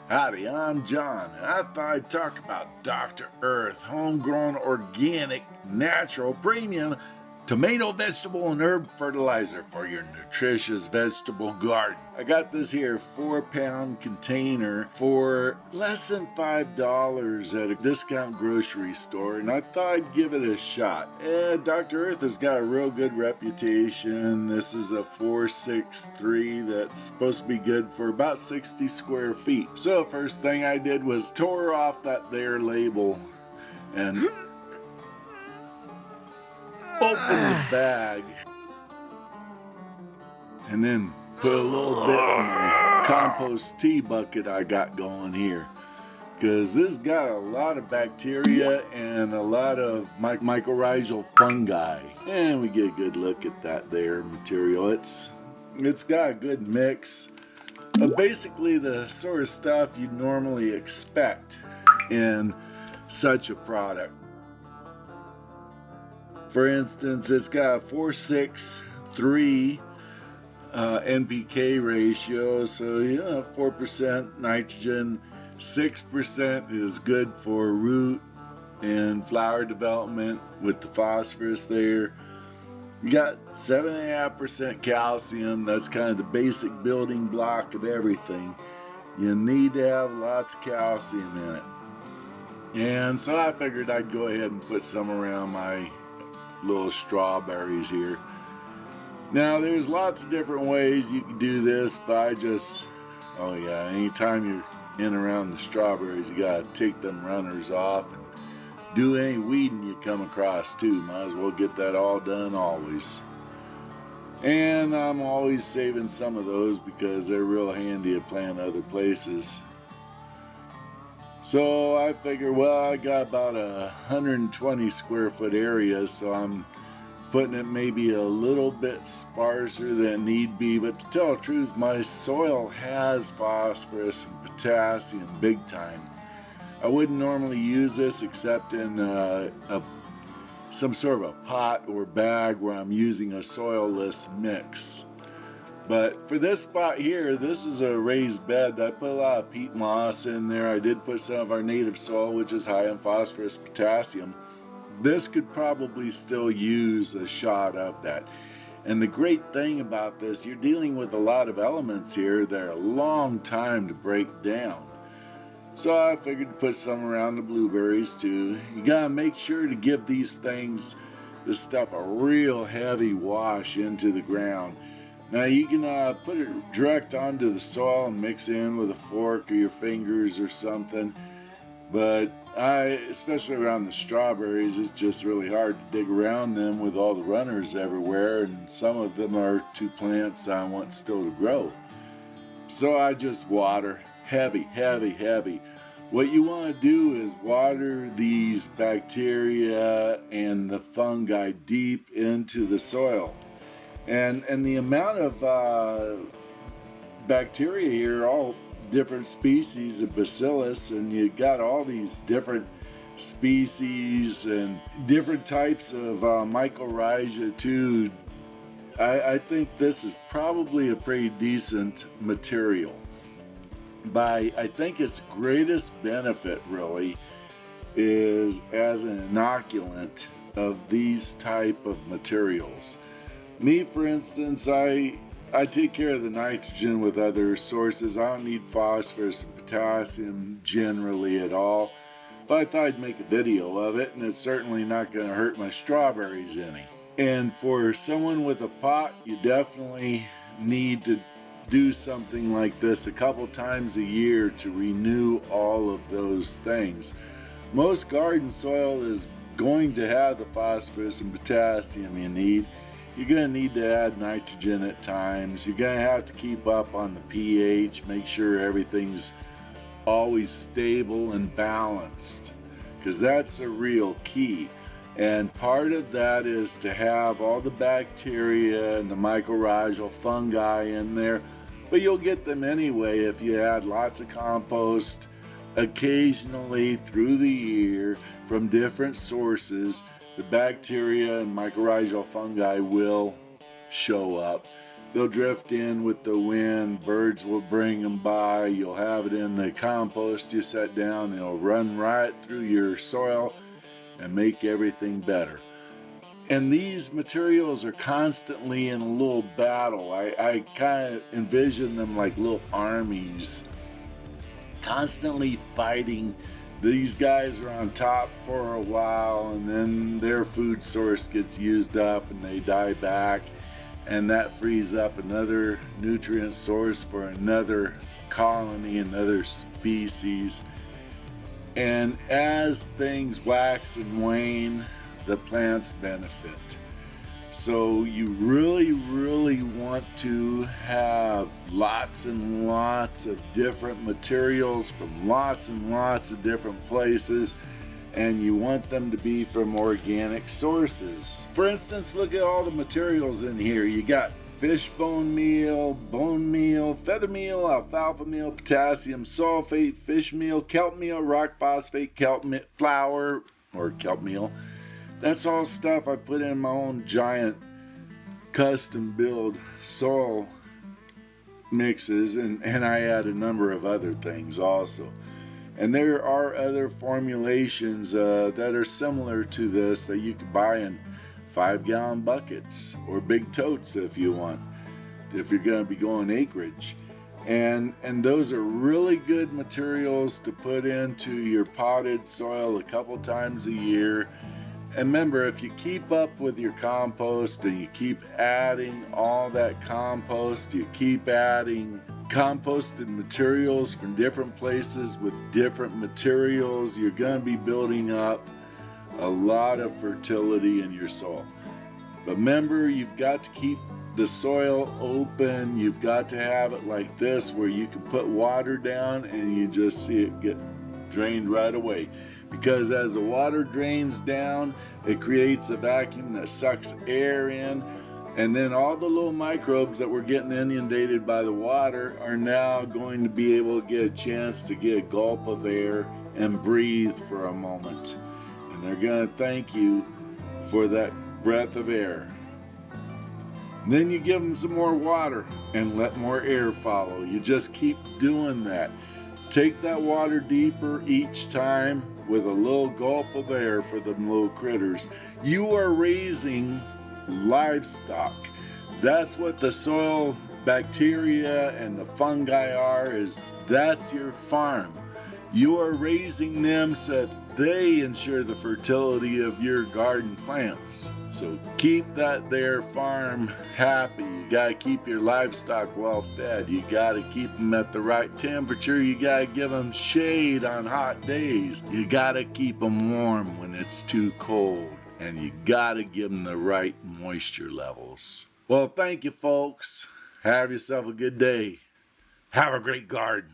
Howdy, I'm John, and I thought I'd talk about Dr. Earth, homegrown, organic, natural, premium tomato, vegetable, and herb fertilizer for your nutritious vegetable garden. I got this here 4-pound container for less than $5 at a discount grocery store, and I thought I'd give it a shot. Dr. Earth has got a real good reputation. This is a 463 that's supposed to be good for about 60 square feet. So first thing I did was tore off that there label and open the bag and then put a little bit in my compost tea bucket I got going here, because this got a lot of bacteria and a lot of mycorrhizal fungi, and we get a good look at that there material. It's got a good mix of basically the sort of stuff you'd normally expect in such a product. For instance, it's got a 4:6:3 NPK ratio, so 4% nitrogen, 6% is good for root and flower development with the phosphorus there. You got 7.5% calcium. That's kind of the basic building block of everything. You need to have lots of calcium in it. And so I figured I'd go ahead and put some around my little strawberries here. Now there's lots of different ways you can do this, but anytime you're in around the strawberries, you gotta take them runners off and do any weeding you come across too. Might as well get that all done always. And I'm always saving some of those because they're real handy to plant other places. So I figure, I got about 120 square foot area, so I'm putting it maybe a little bit sparser than need be. But to tell the truth, my soil has phosphorus and potassium big time. I wouldn't normally use this except in some sort of a pot or bag where I'm using a soilless mix. But for this spot here, this is a raised bed. I put a lot of peat moss in there. I did put some of our native soil, which is high in phosphorus, potassium. This could probably still use a shot of that. And the great thing about this, you're dealing with a lot of elements here that are a long time to break down. So I figured to put some around the blueberries too. You gotta make sure to give these things, this stuff, a real heavy wash into the ground. Now you can put it direct onto the soil and mix in with a fork or your fingers or something. But especially around the strawberries, it's just really hard to dig around them with all the runners everywhere, and some of them are two plants I want still to grow. So I just water heavy, heavy, heavy. What you want to do is water these bacteria and the fungi deep into the soil. And the amount of bacteria here, all different species of bacillus, and you got all these different species and different types of mycorrhiza too. I think this is probably a pretty decent material. But I think its greatest benefit really is as an inoculant of these type of materials. Me, for instance, I take care of the nitrogen with other sources. I don't need phosphorus and potassium generally at all. But I thought I'd make a video of it, and it's certainly not going to hurt my strawberries any. And for someone with a pot, you definitely need to do something like this a couple times a year to renew all of those things. Most garden soil is going to have the phosphorus and potassium you need. You're going to need to add nitrogen at times. You're going to have to keep up on the pH, make sure everything's always stable and balanced, because that's a real key. And part of that is to have all the bacteria and the mycorrhizal fungi in there, but you'll get them anyway if you add lots of compost occasionally through the year from different sources. The bacteria and mycorrhizal fungi will show up. They'll drift in with the wind, birds will bring them by, you'll have it in the compost you set down, and it'll run right through your soil and make everything better. And these materials are constantly in a little battle. I kind of envision them like little armies, constantly fighting. These guys are on top for a while, and then their food source gets used up and they die back, and that frees up another nutrient source for another colony, another species. And as things wax and wane, the plants benefit. So you really want to have lots and lots of different materials from lots and lots of different places, and you want them to be from organic sources. For instance, look at all the materials in here. You got fish bone meal, feather meal, alfalfa meal, potassium sulfate, fish meal, kelp meal, rock phosphate, kelp flour, or kelp meal. That's all stuff I put in my own giant custom build soil mixes, and I add a number of other things also. And there are other formulations that are similar to this that you can buy in 5-gallon buckets or big totes if you want, if you're going to be going acreage. And those are really good materials to put into your potted soil a couple times a year. And remember, if you keep up with your compost and you keep adding all that compost, you keep adding composted materials from different places with different materials, you're going to be building up a lot of fertility in your soil. But remember, you've got to keep the soil open. You've got to have it like this where you can put water down and you just see it get drained right away. Because as the water drains down, it creates a vacuum that sucks air in, and then all the little microbes that were getting inundated by the water are now going to be able to get a chance to get a gulp of air and breathe for a moment. And they're going to thank you for that breath of air. Then you give them some more water and let more air follow. You just keep doing that. Take that water deeper each time with a little gulp of air for them little critters. You are raising livestock. That's what the soil bacteria and the fungi are, that's your farm. You are raising them so that they ensure the fertility of your garden plants. So keep that there farm happy. You got to keep your livestock well fed. You got to keep them at the right temperature. You got to give them shade on hot days. You got to keep them warm when it's too cold. And you got to give them the right moisture levels. Well, thank you, folks. Have yourself a good day. Have a great garden.